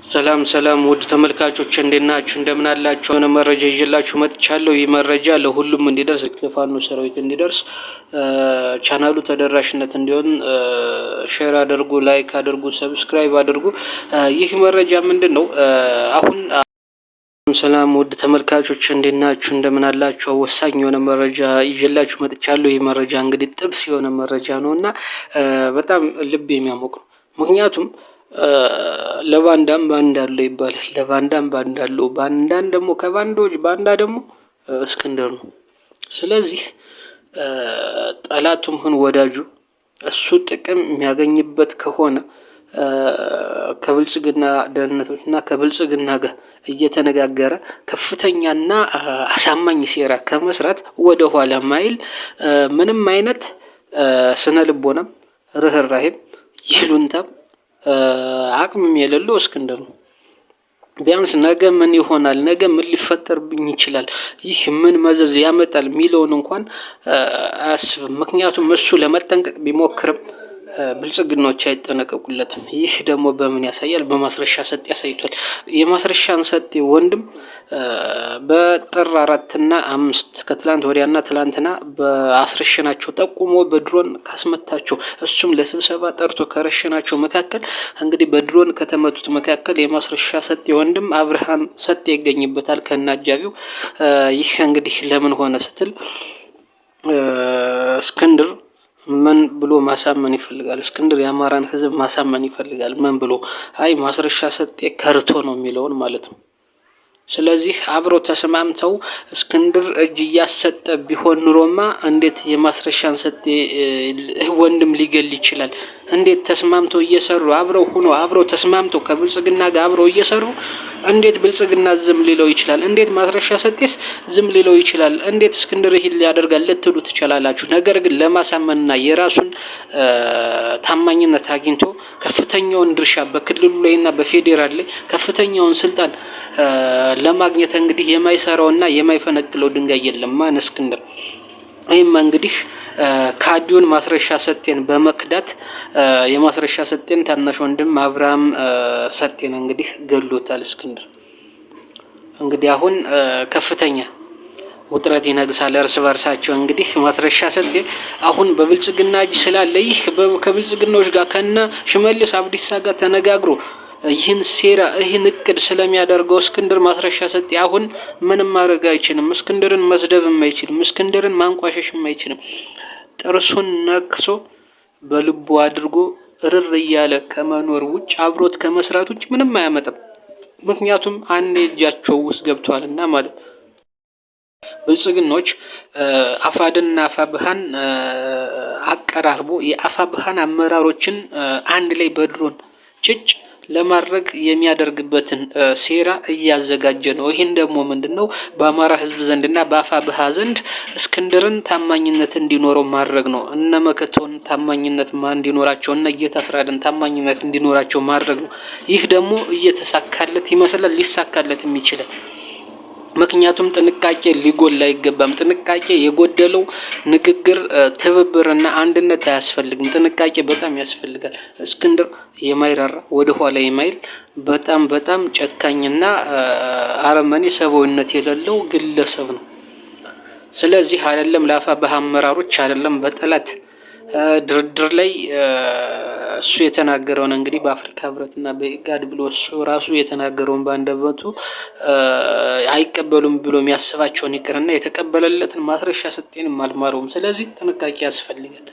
ሰላም ሰላም ውድ ተመልካቾች እንዴት ናችሁ? እንደምን አላችሁ? የሆነ መረጃ ይዤላችሁ መጥቻለሁ። ይህ መረጃ ለሁሉም እንዲደርስ ለፋኖ ሰራዊት እንዲደርስ ቻናሉ ተደራሽነት እንዲሆን ሼር አድርጉ፣ ላይክ አድርጉ፣ ሰብስክራይብ አድርጉ። ይህ መረጃ ምንድነው? አሁን ሰላም ውድ ተመልካቾች እንዴት ናችሁ? እንደምን አላችሁ? ወሳኝ የሆነ መረጃ ይዤላችሁ መጥቻለሁ። ይህ መረጃ እንግዲህ ጥብስ የሆነ መረጃ ነውና በጣም ልብ የሚያሞቅ ነው። ምክንያቱም ለባንዳም ባንዳ አለው ይባላል። ለባንዳም ባንዳ አለው። ባንዳን ደግሞ ከባንዶች ባንዳ ደግሞ እስክንድር ነው። ስለዚህ ጠላቱም ሆነ ወዳጁ እሱ ጥቅም የሚያገኝበት ከሆነ ከብልጽግና ደህንነቶችና ከብልጽግና ጋር እየተነጋገረ ከፍተኛና አሳማኝ ሴራ ከመስራት ወደ ኋላ ማይል ምንም አይነት ስነ ልቦናም ርህራሄም ይሉንታም አቅምም የሌለው እስክንድር ነው። ቢያንስ ነገ ምን ይሆናል፣ ነገ ምን ሊፈጠርብኝ ይችላል፣ ይህ ምን መዘዝ ያመጣል የሚለውን እንኳን አያስብም። ምክንያቱም እሱ ለመጠንቀቅ ቢሞክርም ብልጽግናዎች አይጠነቀቁለትም። ይህ ደግሞ በምን ያሳያል? በማስረሻ ሰጤ ያሳይቷል። የማስረሻን ሰጤ ወንድም በጥር 4 እና 5 ከትላንት ወዲያና ትላንትና በአስረሽናቸው ጠቁሞ በድሮን ካስመታቸው እሱም ለስብሰባ ጠርቶ ከረሽናቸው መካከል እንግዲህ በድሮን ከተመቱት መካከል የማስረሻ ሰጤ ወንድም አብርሃም ሰጤ ይገኝበታል ከናጃቢው። ይህ እንግዲህ ለምን ሆነ ስትል እስክንድር ምን ብሎ ማሳመን ይፈልጋል? እስክንድር የአማራን ሕዝብ ማሳመን ይፈልጋል። ምን ብሎ? አይ ማስረሻ ሰጤ ከርቶ ነው የሚለውን ማለት ነው። ስለዚህ አብረው ተስማምተው እስክንድር እጅ እያሰጠ ቢሆን ኑሮማ እንዴት የማስረሻን ሰጤ ወንድም ሊገል ይችላል? እንዴት ተስማምተው እየሰሩ አብረው ሆኖ አብረው ተስማምተው ከብልጽግና ጋር አብረው እየሰሩ እንዴት ብልጽግና ዝም ሊለው ይችላል? እንዴት ማስረሻ ሰጤስ ዝም ሊለው ይችላል? እንዴት እስክንድር ይሄን ሊያደርጋል ልትሉ ትችላላችሁ። ነገር ግን ለማሳመንና የራሱን ታማኝነት አግኝቶ ከፍተኛውን ድርሻ በክልሉ ላይና በፌዴራል ላይ ከፍተኛውን ስልጣን ለማግኘት እንግዲህ የማይሰራውና የማይፈነቅለው ድንጋይ የለም። ማን? እስክንድር። ይህም እንግዲህ ካዲውን ማስረሻ ሰጤን በመክዳት የማስረሻ ሰጤን ታናሽ ወንድም አብርሃም ሰጤን እንግዲህ ገሎታል እስክንድር። እንግዲህ አሁን ከፍተኛ ውጥረት ይነግሳል እርስ በርሳቸው። እንግዲህ ማስረሻ ሰጤ አሁን በብልጽግና እጅ ስላለ ይህ ከብልጽግናዎች ጋር ከነ ሽመልስ አብዲሳ ጋር ተነጋግሮ ይህን ሴራ ይህን እቅድ ስለሚያደርገው እስክንድር ማስረሻ ሰጤ አሁን ምንም ማድረግ አይችልም። እስክንድርን መስደብም አይችልም። እስክንድርን ማንቋሸሽም አይችልም። ጥርሱን ነክሶ በልቡ አድርጎ እርር እያለ ከመኖር ውጭ አብሮት ከመስራት ውጭ ምንም አያመጣም። ምክንያቱም አንድ እጃቸው ውስጥ ገብቷልና ማለት ብልጽግኖች አፋድንና አፋብሃን አቀራርቦ የአፋብሃን አመራሮችን አንድ ላይ በድሮን ጭጭ ለማድረግ የሚያደርግበትን ሴራ እያዘጋጀ ነው። ይህን ደግሞ ምንድነው? በአማራ ሕዝብ ዘንድና በአፋብሃ ዘንድ እስክንድርን ታማኝነት እንዲኖረው ማድረግ ነው። እነ መከተውን ታማኝነት እንዲኖራቸው እና እየታስራድን ታማኝነት እንዲኖራቸው ማድረግ ነው። ይህ ደግሞ እየተሳካለት ይመስላል፣ ሊሳካለትም ይችላል። ምክንያቱም ጥንቃቄ ሊጎል አይገባም። ጥንቃቄ የጎደለው ንግግር፣ ትብብርና አንድነት አያስፈልግም። ጥንቃቄ በጣም ያስፈልጋል። እስክንድር የማይራራ ወደ ኋላ የማይል በጣም ጨካኝና አረመኔ ሰብአዊነት የሌለው ግለሰብ ነው። ስለዚህ አይደለም ለአፋብሃ አመራሮች አይደለም በጠላት ድርድር ላይ እሱ የተናገረውን እንግዲህ በአፍሪካ ህብረትና በኢጋድ ብሎ እሱ ራሱ የተናገረውን በአንደበቱ አይቀበሉም ብሎ የሚያስባቸውን ይቅርና የተቀበለለትን ማስረሻ ሰጤንም አልማረውም። ስለዚህ ጥንቃቄ ያስፈልጋል።